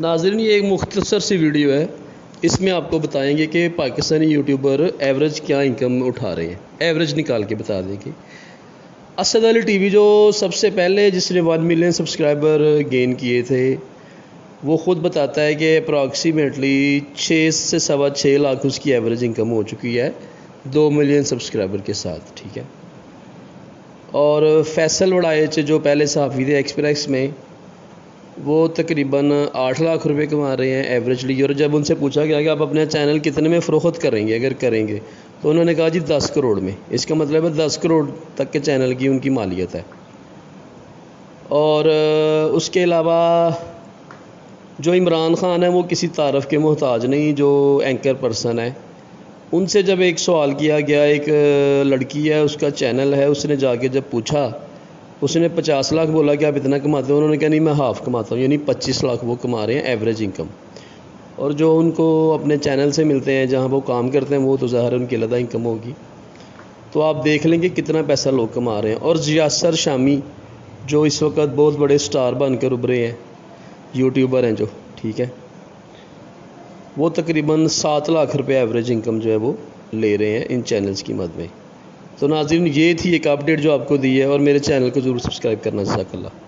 ناظرین یہ ایک مختصر سی ویڈیو ہے، اس میں آپ کو بتائیں گے کہ پاکستانی یوٹیوبر ایوریج کیا انکم اٹھا رہے ہیں، ایوریج نکال کے بتا دیں گے۔ اسد علی ٹی وی جو سب سے پہلے جس نے 1 ملین سبسکرائبر گین کیے تھے، وہ خود بتاتا ہے کہ اپراکسیمیٹلی 6 سے 6.25 لاکھ اس کی ایوریج انکم ہو چکی ہے 2 ملین سبسکرائبر کے ساتھ، ٹھیک ہے۔ اور فیصل وڑائچ جو پہلے صحافی تھے ایکسپریس میں، وہ تقریباً 8 لاکھ روپے کما رہے ہیں ایوریجلی۔ اور جب ان سے پوچھا گیا کہ آپ اپنا چینل کتنے میں فروخت کریں گے اگر کریں گے، تو انہوں نے کہا جی 10 کروڑ میں۔ اس کا مطلب ہے 10 کروڑ تک کے چینل کی ان کی مالیت ہے۔ اور اس کے علاوہ جو عمران خان ہے وہ کسی تعارف کے محتاج نہیں، جو اینکر پرسن ہے، ان سے جب ایک سوال کیا گیا، ایک لڑکی ہے اس کا چینل ہے، اس نے جا کے جب پوچھا، اس نے 50 لاکھ بولا کہ آپ اتنا کماتے ہو، انہوں نے کہا نہیں میں ہاف کماتا ہوں، یعنی 25 لاکھ وہ کما رہے ہیں ایوریج انکم۔ اور جو ان کو اپنے چینل سے ملتے ہیں جہاں وہ کام کرتے ہیں، وہ تو ظاہر ان کی علیحدہ انکم ہوگی۔ تو آپ دیکھ لیں گے کتنا پیسہ لوگ کما رہے ہیں۔ اور یاسر شامی جو اس وقت بہت بڑے سٹار بن کر ابھرے ہیں، یوٹیوبر ہیں جو، ٹھیک ہے، وہ تقریباً 7 لاکھ روپے ایوریج انکم جو ہے وہ لے رہے ہیں ان چینلز کی مد میں۔ تو ناظرین یہ تھی ایک اپڈیٹ جو آپ کو دی ہے، اور میرے چینل کو ضرور سبسکرائب کرنا، جزاک اللہ۔